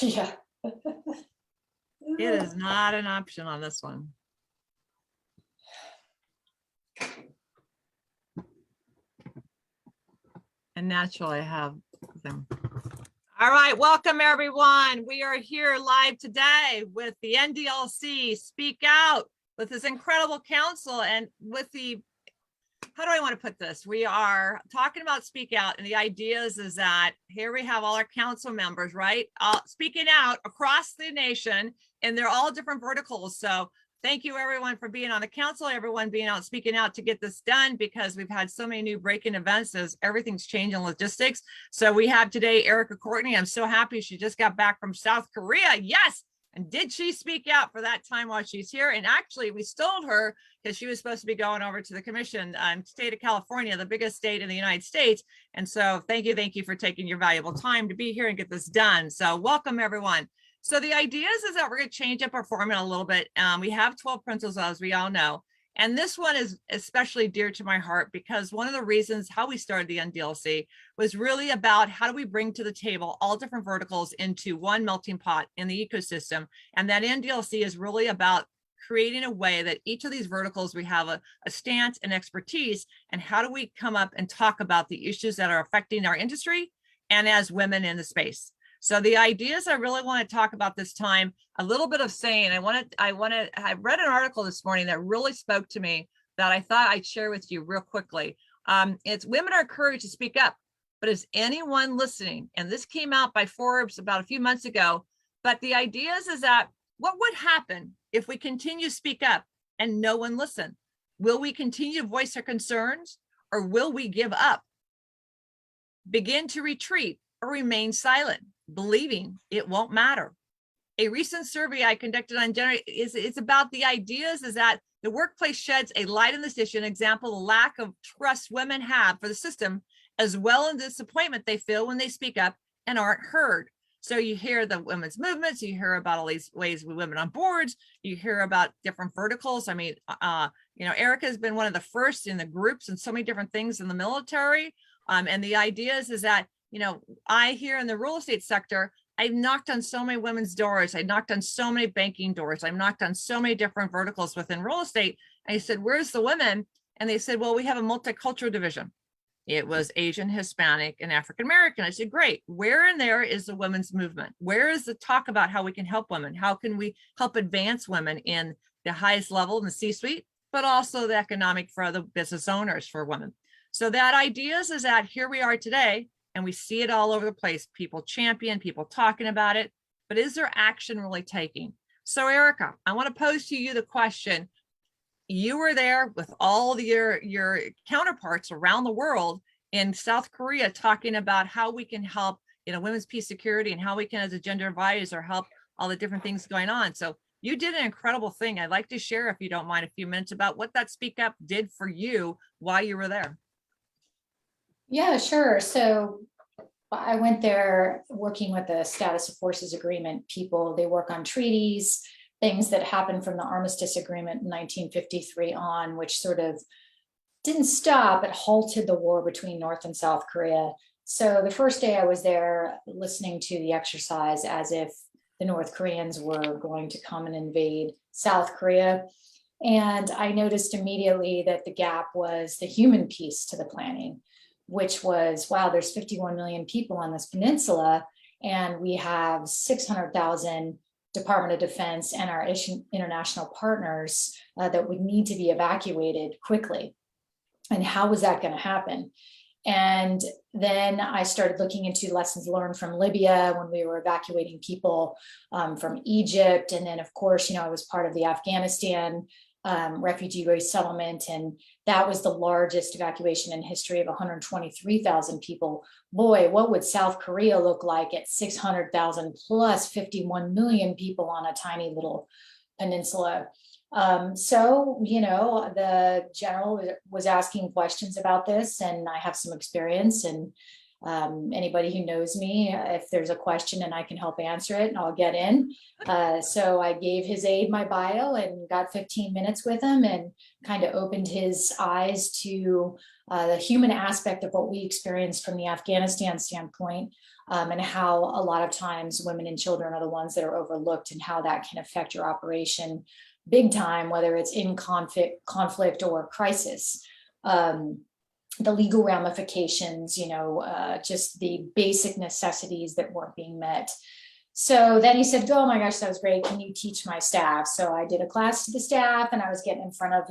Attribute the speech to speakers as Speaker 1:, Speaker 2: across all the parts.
Speaker 1: Yeah.
Speaker 2: It is not an option on this one. And naturally I have them. All right, welcome everyone. We are here live today with the NDILC Speak Out with this incredible council and with the, how do I want to put this? We are talking about Speak Out, and the idea is that here we have all our council members, right? Speaking out across the nation, and they're all different verticals. So thank you everyone for being on the council, everyone being out, speaking out to get this done, because we've had so many new breaking events as everything's changing logistics. So we have today Erica Courtney. I'm so happy she just got back from South Korea. Yes. And did she speak out for that time while she's here? And actually we stole her because she was supposed to be going over to the commission, state of California, the biggest state in the United States. And so thank you for taking your valuable time to be here and get this done. So welcome everyone. So the idea is that we're going to change up our format a little bit. We have 12 principles, as we all know. And this one is especially dear to my heart because one of the reasons how we started the NDILC was really about how do we bring to the table all different verticals into one melting pot in the ecosystem. And that NDILC is really about creating a way that each of these verticals, we have a stance and expertise, and how do we come up and talk about the issues that are affecting our industry and as women in the space. So the ideas I really want to talk about this time, a little bit of saying, I read an article this morning that really spoke to me that I thought I'd share with you real quickly. It's women are encouraged to speak up, but is anyone listening? And this came out by Forbes about a few months ago. But the idea is that what would happen if we continue to speak up and no one listen? Will we continue to voice our concerns, or will we give up, begin to retreat, or remain silent, believing it won't matter? A recent survey I conducted on gender is about the ideas is that the workplace sheds a light on this issue. An example, the lack of trust women have for the system, as well as the disappointment they feel when they speak up and aren't heard. So you hear the women's movements, you hear about all these ways with women on boards, you hear about different verticals. I mean, Erica has been one of the first in the groups and so many different things in the military. And the idea is that, I here in the real estate sector, I've knocked on so many women's doors. I knocked on so many banking doors. I've knocked on so many different verticals within real estate. And I said, where's the women? And they said, well, we have a multicultural division. It was Asian, Hispanic, and African-American. I said, great. Where in there is the women's movement? Where is the talk about how we can help women? How can we help advance women in the highest level in the C-suite, but also the economic for the business owners for women? So that idea is that here we are today, and we see it all over the place. People champion, people talking about it, but is there action really taking? So Erica, I want to pose to you the question. You were there with all your counterparts around the world in South Korea talking about how we can help, women's peace security, and how we can, as a gender advisor, help all the different things going on. So you did an incredible thing. I'd like to share, if you don't mind, a few minutes about what that Speak Up did for you while you were there.
Speaker 1: Yeah, sure. So I went there working with the Status of Forces Agreement people. They work on treaties, things that happened from the Armistice Agreement in 1953 on, which sort of didn't stop, but halted the war between North and South Korea. So the first day I was there listening to the exercise as if the North Koreans were going to come and invade South Korea. And I noticed immediately that the gap was the human piece to the planning, which was, wow, there's 51 million people on this peninsula, and we have 600,000 Department of Defense and our international partners that would need to be evacuated quickly. And how was that going to happen? And then I started looking into lessons learned from Libya when we were evacuating people from Egypt. And then, of course, I was part of the Afghanistan refugee resettlement, and that was the largest evacuation in history of 123,000 people. Boy, what would South Korea look like at 600,000 plus 51 million people on a tiny little peninsula? So, the general was asking questions about this, and I have some experience, and Anybody who knows me, if there's a question and I can help answer it, I'll get in. So I gave his aide my bio and got 15 minutes with him and kind of opened his eyes to the human aspect of what we experienced from the Afghanistan standpoint, and how a lot of times women and children are the ones that are overlooked, and how that can affect your operation big time, whether it's in conflict or crisis. The legal ramifications, just the basic necessities that weren't being met. So then he said, oh my gosh, that was great. Can you teach my staff? So I did a class to the staff, and I was getting in front of,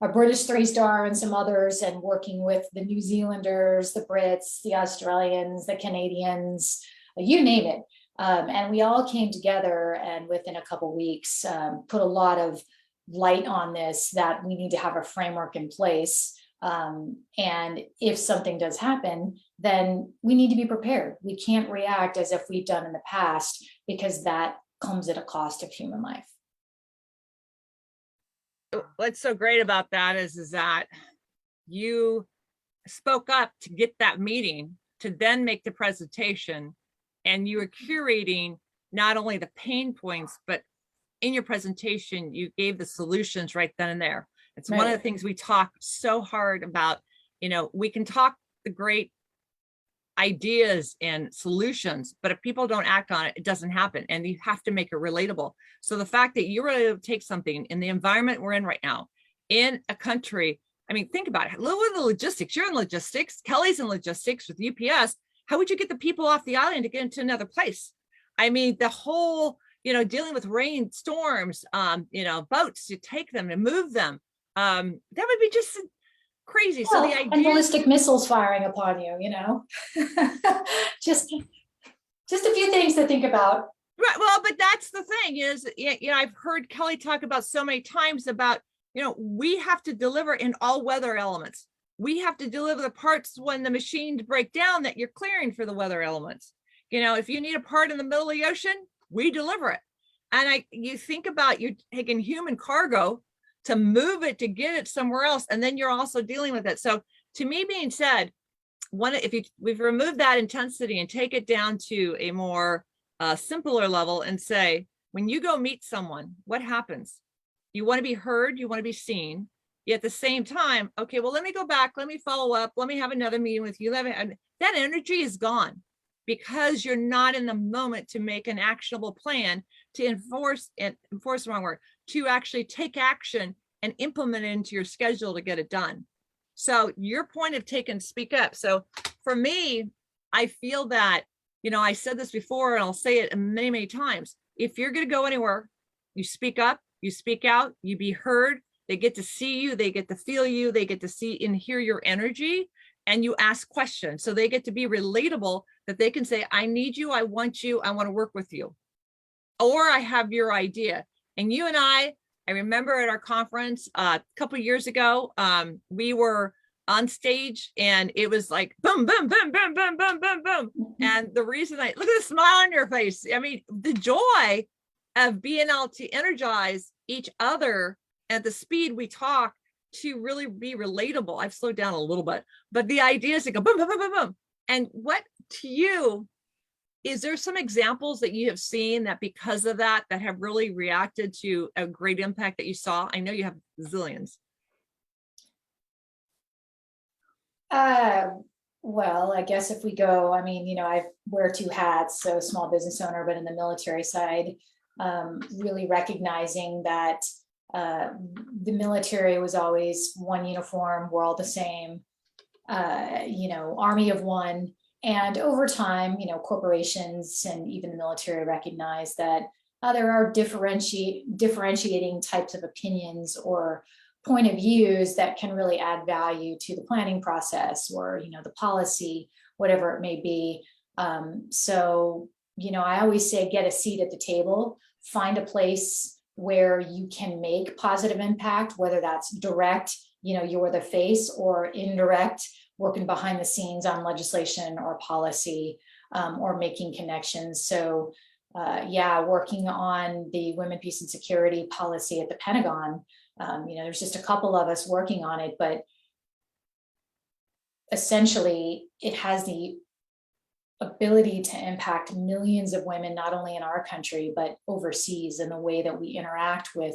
Speaker 1: a British 3-star and some others, and working with the New Zealanders, the Brits, the Australians, the Canadians, you name it. And we all came together, and within a couple of weeks, put a lot of light on this, that we need to have a framework in place. And if something does happen, then we need to be prepared. We can't react as if we've done in the past, because that comes at a cost of human life.
Speaker 2: What's so great about that is that you spoke up to get that meeting, to then make the presentation, and you were curating not only the pain points, but in your presentation, you gave the solutions right then and there. It's right. One of the things we talk so hard about. We can talk the great ideas and solutions, but if people don't act on it, it doesn't happen. And you have to make it relatable. So the fact that you were able to take something in the environment we're in right now, in a country, think about it. Look at the logistics. You're in logistics. Kelly's in logistics with UPS. How would you get the people off the island to get into another place? The whole, dealing with rain, storms, boats to take them and move them. That would be just crazy. Well, so the idea,
Speaker 1: and ballistic missiles firing upon you, just a few things to think about.
Speaker 2: Right. Well, but that's the thing is, I've heard Kelly talk about so many times about, we have to deliver in all weather elements. We have to deliver the parts when the machines break down that you're clearing for the weather elements. If you need a part in the middle of the ocean, we deliver it. And you think about, you're taking human cargo to move it, to get it somewhere else, and then you're also dealing with it. So to me being said, we've removed that intensity and take it down to a more simpler level and say, when you go meet someone, what happens? You want to be heard, you want to be seen. Yet at the same time, okay, well, let me go back, let me follow up, let me have another meeting with you. And that energy is gone because you're not in the moment to make an actionable plan to enforce the wrong word, to actually take action and implement it into your schedule to get it done. So your point of speak up. So for me, I feel that, I said this before and I'll say it many, many times. If you're going to go anywhere, you speak up, you speak out, you be heard. They get to see you, they get to feel you, they get to see and hear your energy, and you ask questions. So they get to be relatable, that they can say, I need you, I want to work with you. Or I have your idea. And you and I remember at our conference a couple of years ago, we were on stage and it was like, boom, boom, boom, boom, boom, boom, boom, boom. And the reason look at the smile on your face. The joy of being able to energize each other at the speed we talk to really be relatable. I've slowed down a little bit, but the idea is to go boom, boom, boom, boom, boom. And what to you, is there some examples that you have seen that because of that have really reacted to a great impact that you saw? I know you have zillions.
Speaker 1: Well, I guess if we go, I wear 2 hats, so small business owner, but in the military side, really recognizing that the military was always one uniform, we're all the same, army of one. And over time, corporations and even the military recognize that there are differentiating types of opinions or point of views that can really add value to the planning process or, the policy, whatever it may be. So, I always say, get a seat at the table, find a place where you can make positive impact, whether that's direct, you're the face, or indirect, working behind the scenes on legislation or policy, or making connections. So working on the Women, Peace and Security policy at the Pentagon. There's just a couple of us working on it, but essentially it has the ability to impact millions of women, not only in our country, but overseas, in the way that we interact with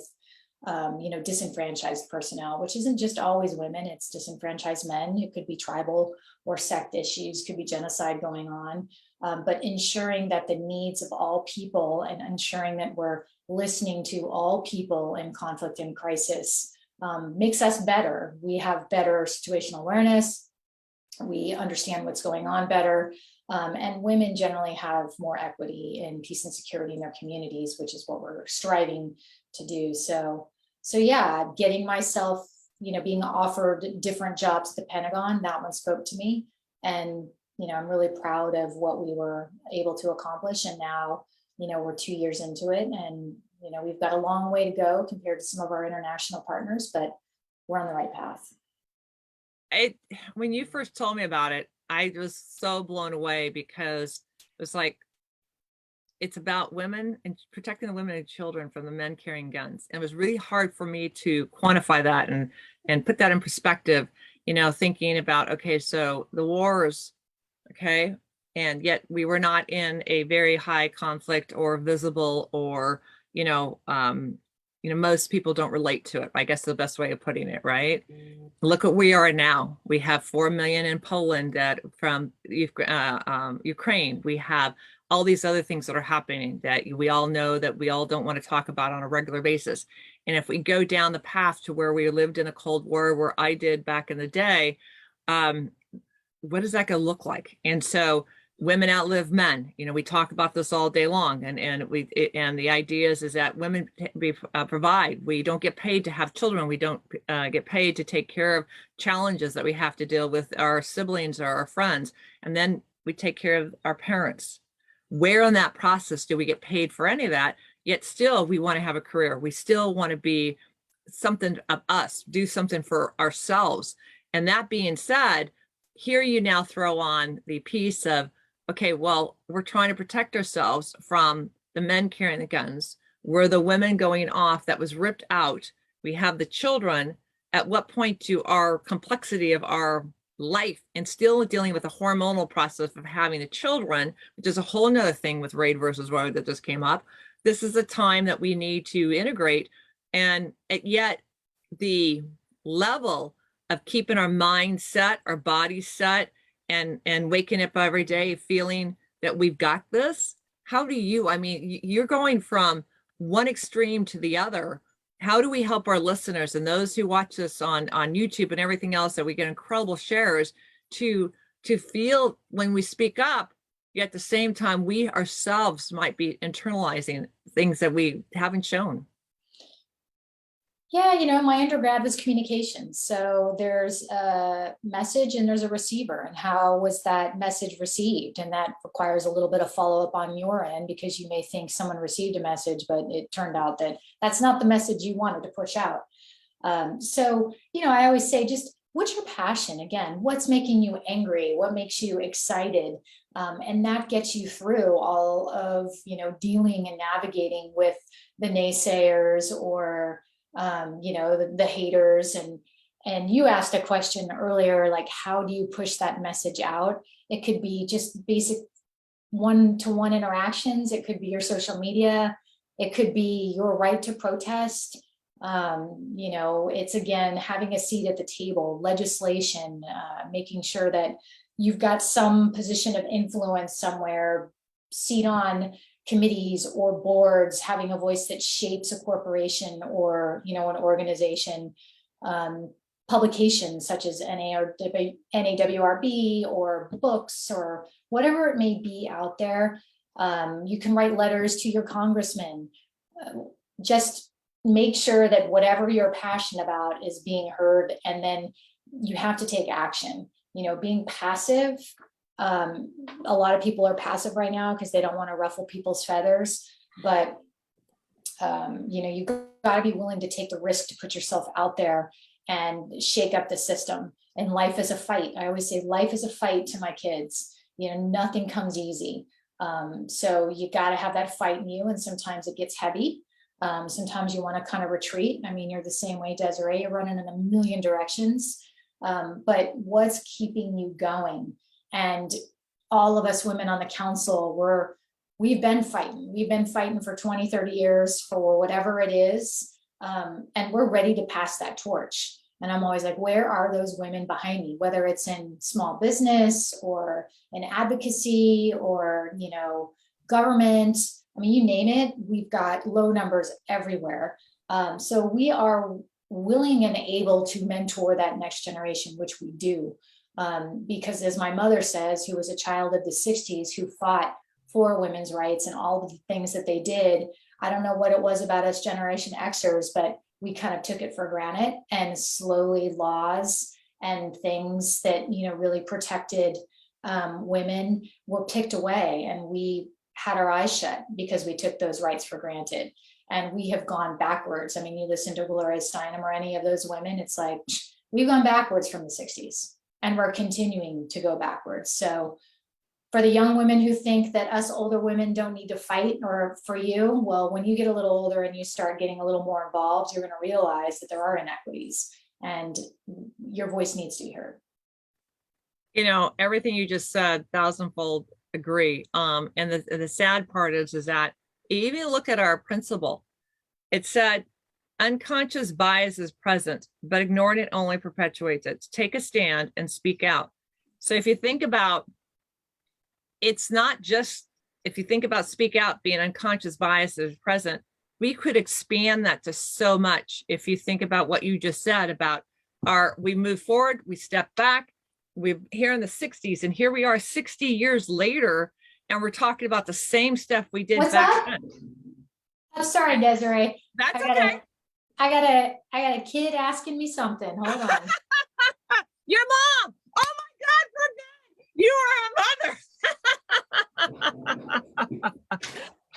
Speaker 1: disenfranchised personnel, which isn't just always women, it's disenfranchised men. It could be tribal or sect issues, could be genocide going on, but ensuring that the needs of all people and ensuring that we're listening to all people in conflict and crisis makes us better. We have better situational awareness. We understand what's going on better. And women generally have more equity in peace and security in their communities, which is what we're striving to do. So yeah, getting myself, being offered different jobs at the Pentagon, that one spoke to me. And, I'm really proud of what we were able to accomplish. And now, we're 2 years into it, and, we've got a long way to go compared to some of our international partners, but we're on the right path.
Speaker 2: When you first told me about it, I was so blown away, because it was like, it's about women and protecting the women and children from the men carrying guns. And it was really hard for me to quantify that and put that in perspective, thinking about, okay, so the wars, okay, and yet we were not in a very high conflict or visible, or, most people don't relate to it. I guess the best way of putting it, right? Look what we are now. We have 4 million in Poland from Ukraine. We have all these other things that are happening that we all know that we all don't want to talk about on a regular basis. And if we go down the path to where we lived in a Cold War, where I did back in the day, what is that going to look like? And so women outlive men. We talk about this all day long, and the idea is that women provide. We don't get paid to have children. We don't get paid to take care of challenges that we have to deal with our siblings or our friends, and then we take care of our parents. Where in that process do we get paid for any of that? Yet still, we want to have a career. We still want to be something of us, do something for ourselves. And that being said, here you now throw on the piece of, okay, well, we're trying to protect ourselves from the men carrying the guns. We're the women going off that was ripped out. We have the children. At what point do our complexity of our life and still dealing with the hormonal process of having the children, which is a whole nother thing with Raid versus Road that just came up. This is a time that we need to integrate. And yet the level of keeping our mind set, our body set, and waking up every day feeling that we've got this. How do you're going from one extreme to the other. How do we help our listeners and those who watch us on YouTube and everything else, that we get incredible shares, to feel when we speak up, yet at the same time, we ourselves might be internalizing things that we haven't shown?
Speaker 1: Yeah, my undergrad was communications. So there's a message and there's a receiver, and how was that message received? And that requires a little bit of follow-up on your end, because you may think someone received a message, but it turned out that that's not the message you wanted to push out. I always say, just what's your passion? Again, what's making you angry? What makes you excited? And that gets you through all of, dealing and navigating with the naysayers, or the haters. And you asked a question earlier, like, how do you push that message out? It could be just basic one-to-one interactions. It could be your social media. It could be your right to protest. It's, again, having a seat at the table, legislation, making sure that you've got some position of influence somewhere, seat on committees or boards, having a voice that shapes a corporation or, an organization, publications such as NAWRB or books or whatever it may be out there. You can write letters to your congressman. Just make sure that whatever you're passionate about is being heard, and then you have to take action. Being passive, a lot of people are passive right now because they don't want to ruffle people's feathers, but you've got to be willing to take the risk to put yourself out there and shake up the system. And life is a fight. I always say life is a fight to my kids. Nothing comes easy. So you got to have that fight in you, and sometimes it gets heavy. Sometimes you want to kind of retreat. You're the same way, Desiree. You're running in a million directions. but what's keeping you going? And all of us women on the council, we've been fighting for 20, 30 years for whatever it is. And we're ready to pass that torch. And I'm always like, where are those women behind me? Whether it's in small business or in advocacy or, government, I mean, you name it, we've got low numbers everywhere. So we are willing and able to mentor that next generation, which we do. Because as my mother says, who was a child of the 60s, who fought for women's rights and all the things that they did, I don't know what it was about us Generation Xers, but we kind of took it for granted, and slowly laws and things that, really protected women were picked away, and we had our eyes shut because we took those rights for granted. And we have gone backwards. I mean, you listen to Gloria Steinem or any of those women, it's like, we've gone backwards from the 60s and we're continuing to go backwards. So for the young women who think that us older women don't need to fight, or for you, well, when you get a little older and you start getting a little more involved, you're going to realize that there are inequities and your voice needs to be heard.
Speaker 2: Everything you just said, thousandfold agree. And the sad part is that even look at our principle. It said unconscious bias is present, but ignoring it only perpetuates it. Take a stand and speak out. So if you think about, it's not just, if you think about speak out being unconscious bias is present, we could expand that to so much. If you think about what you just said about we move forward, we step back, we're here in the 60s, and here we are 60 years later, and we're talking about the same stuff we did back then.
Speaker 1: I'm sorry, Desiree.
Speaker 2: That's okay.
Speaker 1: I got a kid asking me something. Hold on.
Speaker 2: Your mom. Oh my God, forbid. You are a mother.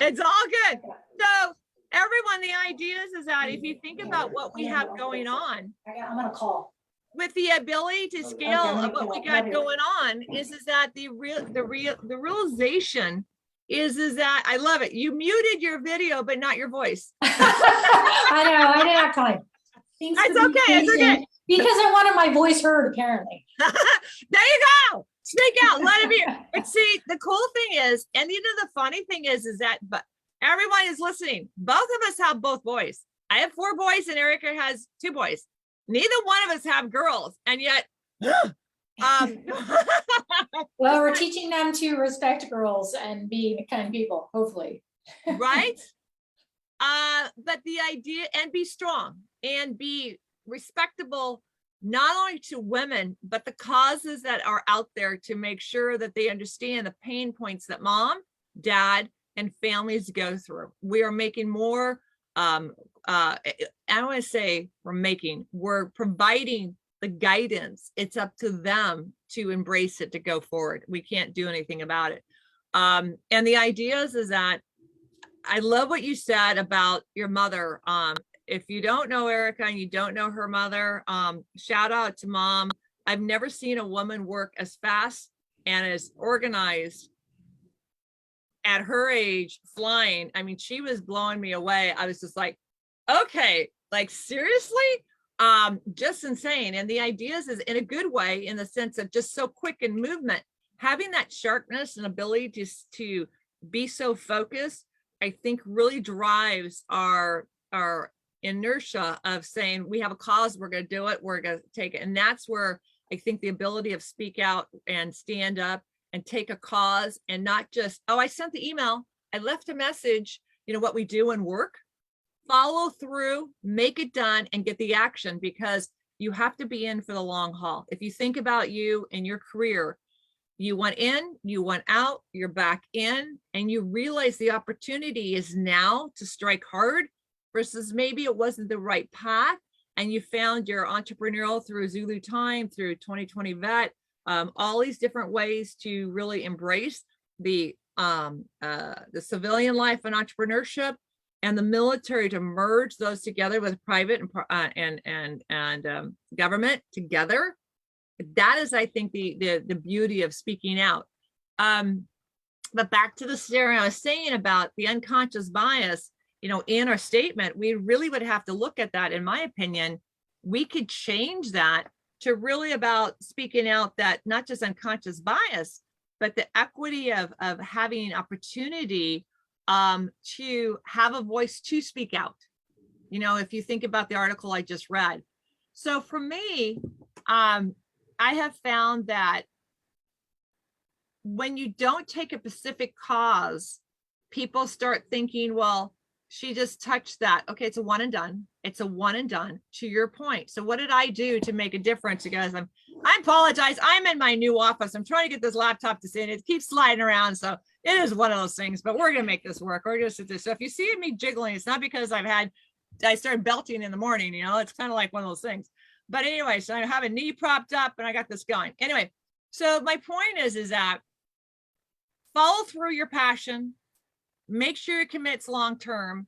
Speaker 2: It's all good. So everyone, the idea is that if you think about what we have going on,
Speaker 1: I'm gonna call.
Speaker 2: With the ability to scale of what we got going on, is that the realization is that I love it. You muted your video, but not your voice.
Speaker 1: I know, I didn't have time.
Speaker 2: It's okay. It's okay.
Speaker 1: Because I wanted my voice heard, apparently.
Speaker 2: There you go. Speak out. Let it hear. But see, the cool thing is, and the funny thing is that, but everyone is listening. Both of us have both boys. I have 4 boys, and Erica has 2 boys. Neither one of us have girls, and yet,
Speaker 1: well, we're teaching them to respect girls and be kind people, hopefully.
Speaker 2: Right? But the idea, and be strong and be respectable, not only to women, but the causes that are out there, to make sure that they understand the pain points that mom, dad, and families go through. We are making more, I don't want to say we're providing the guidance. It's up to them to embrace it, to go forward. We can't do anything about it. And the idea is that I love what you said about your mother. If you don't know Erica and you don't know her mother, shout out to mom. I've never seen a woman work as fast and as organized at her age, flying. I mean, she was blowing me away. I was just like, okay, like seriously? Just insane. And the idea is in a good way, in the sense of just so quick in movement, having that sharpness and ability to be so focused, I think really drives our inertia of saying, we have a cause, we're going to do it, we're going to take it. And that's where I think the ability of speak out and stand up and take a cause, and not just, oh, I sent the email, I left a message, what we do in work, follow through, make it done, and get the action, because you have to be in for the long haul. If you think about you and your career, you went in, you went out, you're back in, and you realize the opportunity is now to strike hard, versus maybe it wasn't the right path, and you found your entrepreneurial through Zulu Time, through 2020 Vet, all these different ways to really embrace the civilian life and entrepreneurship, and the military, to merge those together with private and government together. That is, I think, the beauty of speaking out. But back to the scenario I was saying about the unconscious bias, in our statement, we really would have to look at that. In my opinion, we could change that to really about speaking out that not just unconscious bias, but the equity of having opportunity to have a voice to speak out. You know, if you think about the article I just read. So for me, I have found that when you don't take a specific cause, people start thinking, well, she just touched that. Okay, it's a one and done. It's a one and done, to your point. So what did I do to make a difference? You guys, I apologize. I'm in my new office. I'm trying to get this laptop to sit. It keeps sliding around. So it is one of those things, but we're going to make this work. We're going to sit this. So if you see me jiggling, it's not because I started belting in the morning, you know, it's kind of like one of those things. But anyway, so I have a knee propped up and I got this going. Anyway, so my point is that follow through your passion, make sure it commits long-term,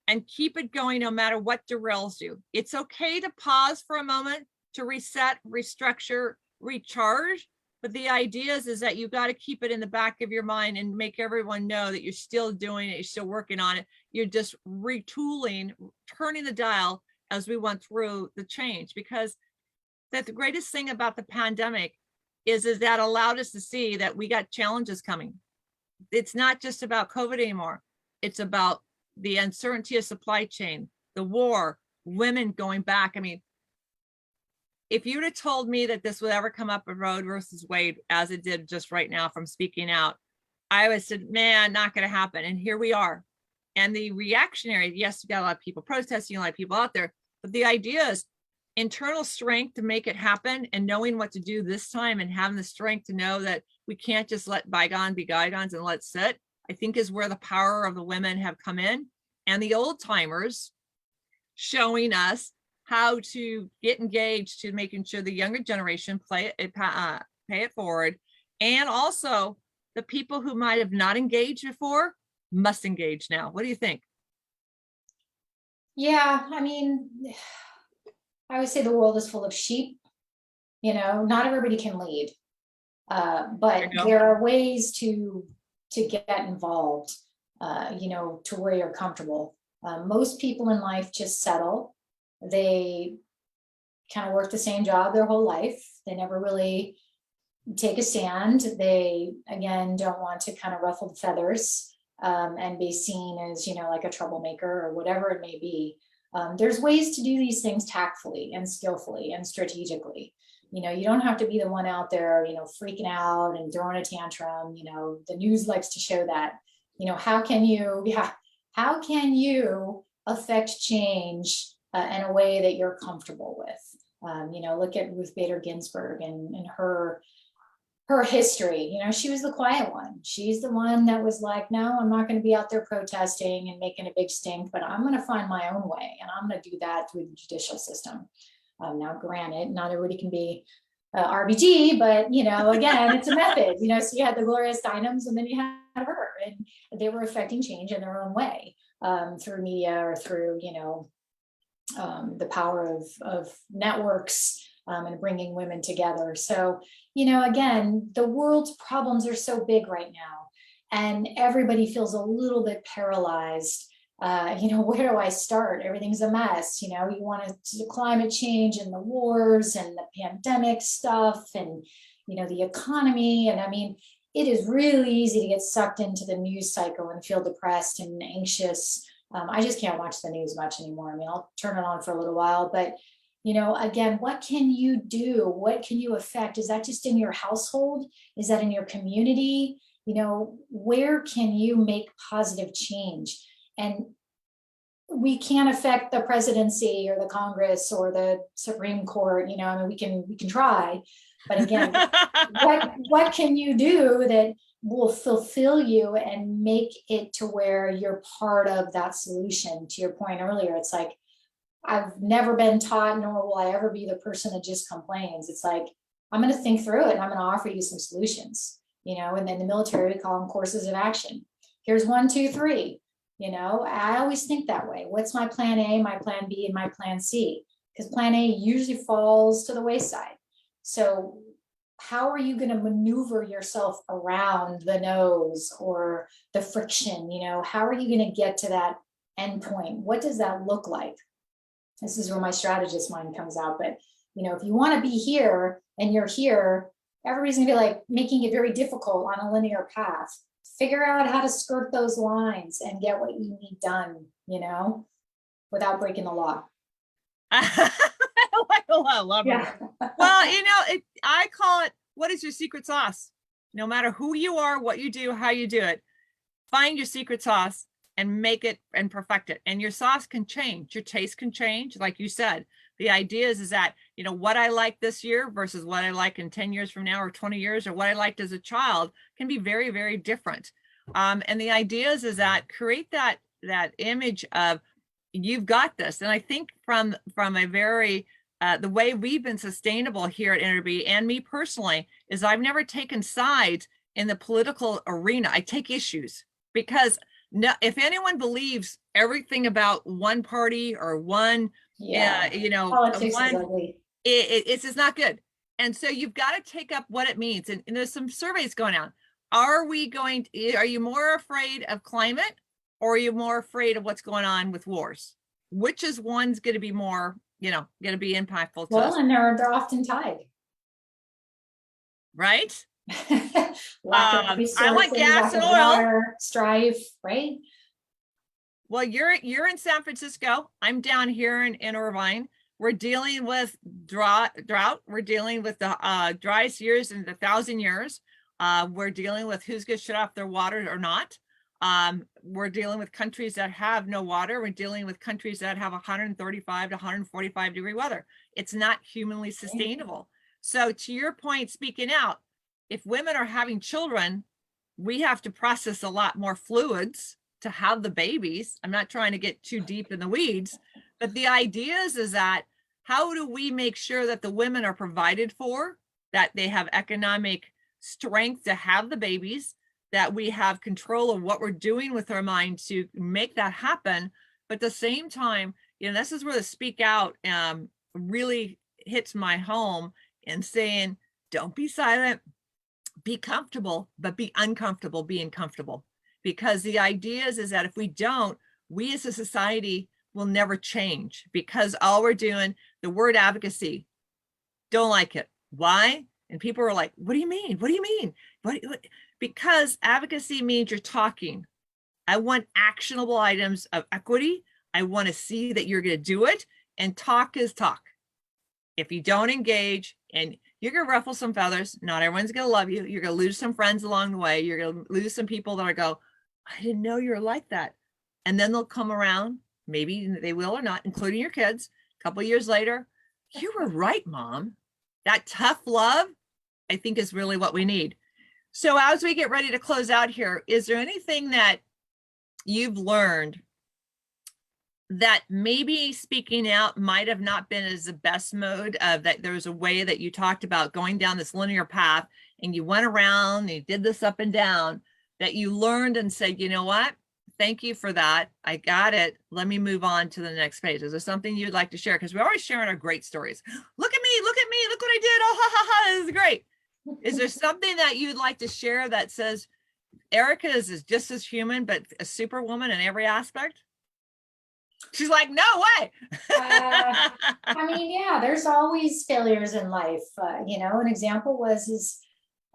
Speaker 2: and keep it going no matter what derails you. It's okay to pause for a moment, to reset, restructure, recharge. But the idea is that you've got to keep it in the back of your mind and make everyone know that you're still doing it, you're still working on it. You're just retooling, turning the dial as we went through the change. Because that the greatest thing about the pandemic is that allowed us to see that we got challenges coming. It's not just about COVID anymore. It's about the uncertainty of supply chain, the war, women going back. I mean, if you'd have told me that this would ever come up in Roe versus Wade, as it did just right now from speaking out, I would have said, man, not going to happen. And here we are. And the reactionary, yes, you got a lot of people protesting, a lot of people out there, but the idea is internal strength to make it happen, and knowing what to do this time, and having the strength to know that we can't just let bygone be bygones and let it sit, I think is where the power of the women have come in, and the old timers showing us how to get engaged to making sure the younger generation pay it forward. And also the people who might have not engaged before must engage now. What do you think?
Speaker 1: Yeah, I mean, I would say the world is full of sheep. You know, not everybody can lead, but there are ways to get involved, you know, to where you're comfortable. Most people in life just settle. They kind of work the same job their whole life. They never really take a stand. They, again, don't want to kind of ruffle the feathers and be seen as, you know, like a troublemaker or whatever it may be. There's ways to do these things tactfully and skillfully and strategically. You know, you don't have to be the one out there, you know, freaking out and throwing a tantrum. You know, the news likes to show that. You know, how can you affect change in a way that you're comfortable with? You know, look at Ruth Bader Ginsburg and her history. You know, she was the quiet one. She's the one that was like, no, I'm not going to be out there protesting and making a big stink, but I'm going to find my own way, and I'm going to do that through the judicial system. Now, granted, not everybody can be RBG, but, you know, again, it's a method. You know, so you had the Gloria Steinems, and then you had her, and they were affecting change in their own way through media or through, you know, the power of networks and bringing women together. So, you know, again, the world's problems are so big right now, and everybody feels a little bit paralyzed. You know, where do I start? Everything's a mess. You know, you want to climate change and the wars and the pandemic stuff and, you know, the economy. And I mean, it is really easy to get sucked into the news cycle and feel depressed and anxious. I just can't watch the news much anymore. I mean, I'll turn it on for a little while, but, you know, again, what can you do? What can you affect? Is that just in your household? Is that in your community? You know, where can you make positive change? And we can't affect the presidency or the Congress or the Supreme Court. You know, I mean, we can try, but again, what can you do that will fulfill you and make it to where you're part of that solution? To your point earlier, it's like, I've never been taught, nor will I ever be the person that just complains. It's like, I'm going to think through it and I'm going to offer you some solutions, you know, and then the military, we call them courses of action. Here's 1, 2, 3. You know, I always think that way. What's my plan A, my plan B, and my plan C? Because plan A usually falls to the wayside. So how are you going to maneuver yourself around the nose or the friction? You know, how are you going to get to that end point? What does that look like? This is where my strategist mind comes out. But, if you want to be here and you're here, everybody's gonna be like making it very difficult on a linear path. Figure out how to skirt those lines and get what you need done, without breaking the law.
Speaker 2: I love it.
Speaker 1: Yeah.
Speaker 2: Well, I call it, what is your secret sauce? No matter who you are, what you do, how you do it, find your secret sauce and make it and perfect it. And your sauce can change. Your taste can change. Like you said, the idea is that, what I like this year versus what I like in 10 years from now or 20 years, or what I liked as a child can be very, very different. And the idea is that create that image of you've got this. And I think from a very, the way we've been sustainable here at Interby and me personally is I've never taken sides in the political arena. I take issues because if anyone believes everything about one party or one,
Speaker 1: politics is ugly.
Speaker 2: It's just not good. And so you've got to take up what it means. And there's some surveys going on. Are you more afraid of climate, or are you more afraid of what's going on with wars? Which is one's going to be more, going to be impactful to us?
Speaker 1: And they're often tied.
Speaker 2: Right?
Speaker 1: Lack of resources,
Speaker 2: I want gas and oil.
Speaker 1: Water, strife, right?
Speaker 2: Well, you're in San Francisco. I'm down here in Irvine. We're dealing with drought. We're dealing with the driest years in the 1,000 years. We're dealing with who's going to shut off their water or not. We're dealing with countries that have no water. We're dealing with countries that have 135 to 145 degree weather. It's not humanly sustainable. So to your point, speaking out, if women are having children, we have to process a lot more fluids to have the babies. I'm not trying to get too deep in the weeds, but the idea is that how do we make sure that the women are provided for, that they have economic strength to have the babies, that we have control of what we're doing with our mind to make that happen. But at the same time, this is where the speak out really hits my home in saying, don't be silent, be comfortable, but be uncomfortable being comfortable. Because the idea is that if we don't, we as a society will never change, because all we're doing, the word advocacy, don't like it. Why? And people are like, what do you mean? What do you mean? What? Because advocacy means you're talking. I want actionable items of equity. I want to see that you're going to do it. And talk is talk. If you don't engage, and you're going to ruffle some feathers, not everyone's going to love you. You're going to lose some friends along the way. You're going to lose some people that are go, I didn't know you were like that. And then they'll come around, maybe they will or not, including your kids, a couple of years later. You were right, Mom. That tough love, I think, is really what we need. So as we get ready to close out here, is there anything that you've learned that maybe speaking out might have not been as the best mode of that? There was a way that you talked about going down this linear path and you went around and you did this up and down, that you learned and said, you know what? Thank you for that. I got it. Let me move on to the next page. Is there something you'd like to share? Because we're always sharing our great stories. Look at me, look what I did. Oh, ha, ha, ha, this is great. Is there something that you'd like to share that says Erica is just as human, but a superwoman in every aspect? She's like, no way.
Speaker 1: Yeah, there's always failures in life. An example was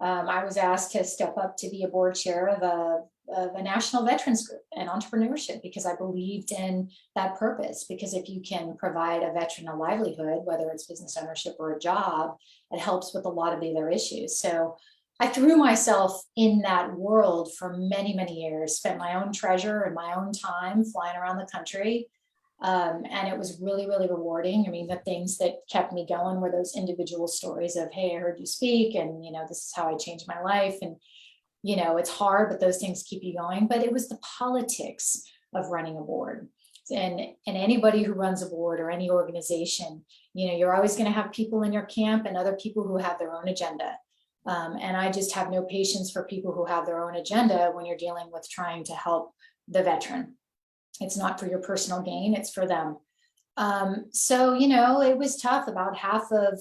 Speaker 1: I was asked to step up to be a board chair of a national veterans group and entrepreneurship, because I believed in that purpose. Because if you can provide a veteran a livelihood, whether it's business ownership or a job, it helps with a lot of the other issues. So I threw myself in that world for many, many years, spent my own treasure and my own time flying around the country. And it was really, really rewarding. I mean, the things that kept me going were those individual stories of, hey, I heard you speak, and, this is how I changed my life. And, it's hard, but those things keep you going. But it was the politics of running a board. And anybody who runs a board or any organization, you're always going to have people in your camp and other people who have their own agenda. And I just have no patience for people who have their own agenda when you're dealing with trying to help the veteran. It's not for your personal gain, it's for them. So, it was tough. About half of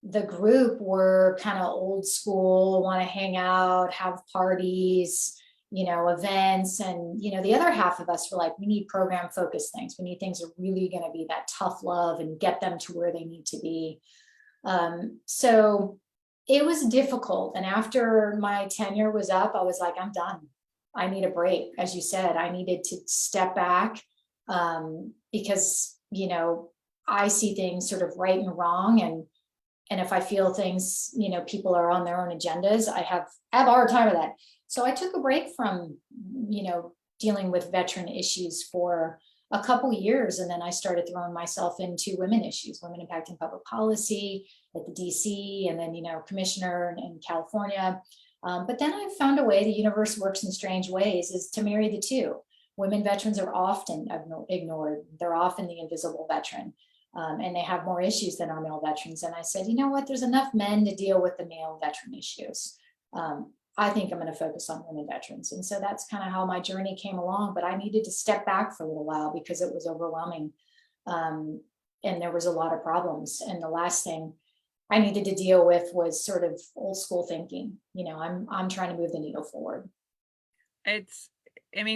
Speaker 1: the group were kind of old school, want to hang out, have parties, events. And, the other half of us were like, we need program focused things. We need things that are really going to be that tough love and get them to where they need to be. So it was difficult. And after my tenure was up, I was like, I'm done. I need a break. As you said, I needed to step back, because, I see things sort of right and wrong. And if I feel things, people are on their own agendas, I have a hard time with that. So I took a break from, dealing with veteran issues for a couple years. And then I started throwing myself into women issues, women impacting public policy at the DC, and then, commissioner in California. But then I found a way, the universe works in strange ways, is to marry the two. Women veterans are often ignored. They're often the invisible veteran. And they have more issues than our male veterans. And I said, you know what, there's enough men to deal with the male veteran issues. I think I'm going to focus on women veterans. And so that's kind of how my journey came along. But I needed to step back for a little while because it was overwhelming. And there was a lot of problems. And the last thing I needed to deal with was sort of old school thinking. I'm trying to move the needle forward.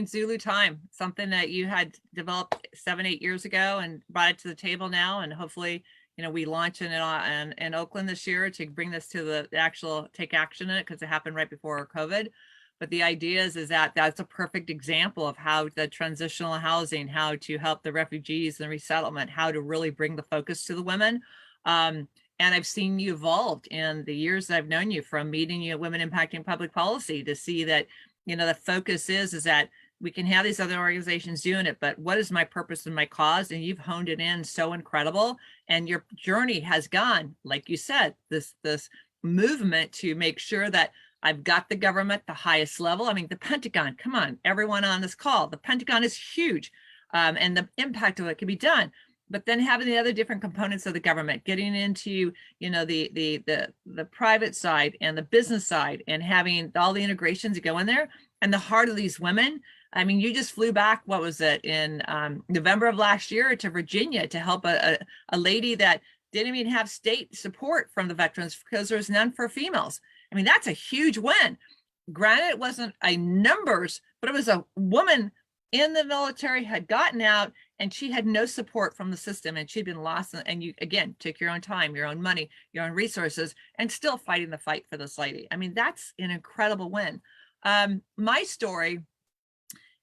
Speaker 2: Zulu time, something that you had developed 7-8 years ago and brought it to the table now. And hopefully, we launch in Oakland this year to bring this to the actual take action in it, because it happened right before COVID. But the idea is that that's a perfect example of how the transitional housing, how to help the refugees and resettlement, how to really bring the focus to the women. And I've seen you evolved in the years that I've known you, from meeting you at Women Impacting Public Policy, to see that, the focus is that we can have these other organizations doing it, but what is my purpose and my cause? And you've honed it in so incredible. And your journey has gone, like you said, this movement to make sure that I've got the government, the highest level. The Pentagon, come on, everyone on this call, the Pentagon is huge, and the impact of it can be done. But then having the other different components of the government, getting into, the private side and the business side, and having all the integrations that go in there, and the heart of these women. You just flew back, what was it, in November of last year to Virginia to help a lady that didn't even have state support from the veterans because there was none for females. That's a huge win. Granted, it wasn't a numbers, but it was a woman in the military, had gotten out, and she had no support from the system, and she'd been lost. And you, again, took your own time, your own money, your own resources, and still fighting the fight for this lady. That's an incredible win. My story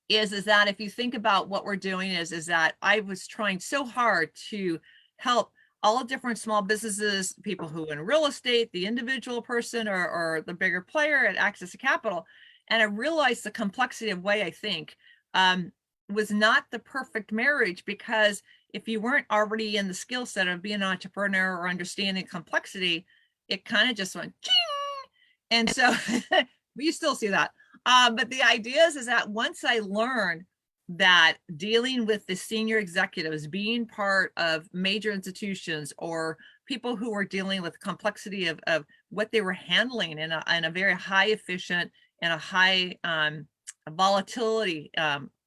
Speaker 2: is that if you think about what we're doing is that I was trying so hard to help all different small businesses, people who in real estate, the individual person or the bigger player at access to capital. And I realized the complexity of way I think was not the perfect marriage, because if you weren't already in the skill set of being an entrepreneur or understanding complexity, it kind of just went ching. And so you still see that. But the idea is that once I learned that dealing with the senior executives, being part of major institutions or people who were dealing with complexity of what they were handling in a very high efficient and a high volatility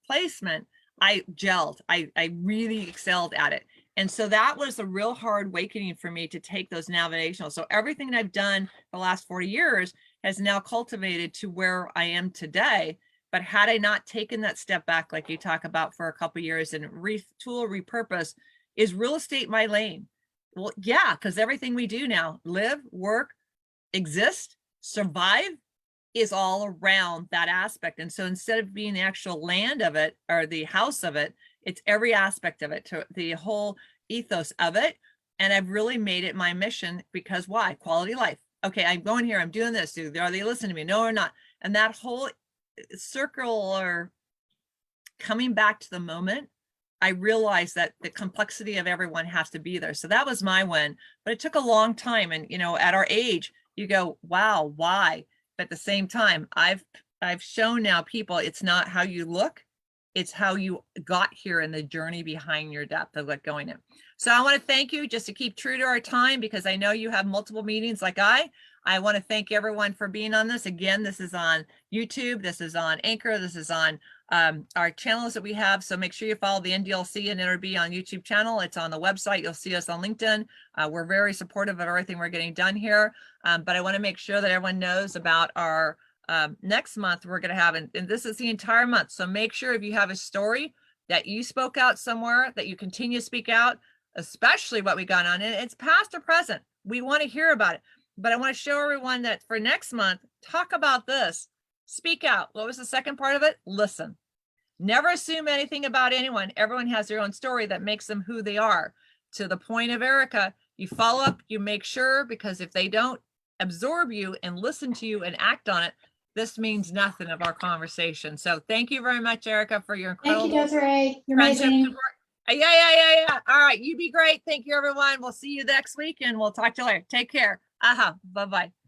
Speaker 2: placement, I gelled. I really excelled at it. And so that was a real hard awakening for me to take those navigational. So everything that I've done for the last 40 years has now cultivated to where I am today. But had I not taken that step back, like you talk about, for a couple of years and retool, repurpose, is real estate my lane? Well, yeah, because everything we do now, live, work, exist, survive, is all around that aspect. And so instead of being the actual land of it or the house of it, it's every aspect of it, to the whole ethos of it. And I've really made it my mission, because why? Quality life. Okay, I'm going here, I'm doing this. Are they listening to me? No, or not. And that whole circle, or coming back to the moment, I realized that the complexity of everyone has to be there. So that was my win, but it took a long time. And, at our age, you go, wow, why? But at the same time, I've shown now people, it's not how you look, it's how you got here and the journey behind your depth of going in. So I want to thank you, just to keep true to our time, because I know you have multiple meetings like I want to thank everyone for being on this. Again, this is on YouTube, this is on Anchor, this is on our channels that we have. So make sure you follow the NDILC and NRB on YouTube channel. It's on the website. You'll see us on LinkedIn. We're very supportive of everything we're getting done here. But I want to make sure that everyone knows about our next month we're going to have, and this is the entire month. So make sure if you have a story that you spoke out somewhere, that you continue to speak out, especially what we got on it. It's past or present. we want to hear about it. But I want to show everyone that for next month, talk about this. Speak out. What was the second part of it? Listen. Never assume anything about anyone. Everyone has their own story that makes them who they are. To the point of Erica, you follow up, you make sure, because if they don't absorb you and listen to you and act on it, this means nothing of our conversation. So thank you very much, Erica, for your incredible
Speaker 1: Thank you, Desiree. You're
Speaker 2: friendship
Speaker 1: amazing.
Speaker 2: support. Yeah. All right. You be great. Thank you, everyone. We'll see you next week and we'll talk to you later. Take care. Bye-bye.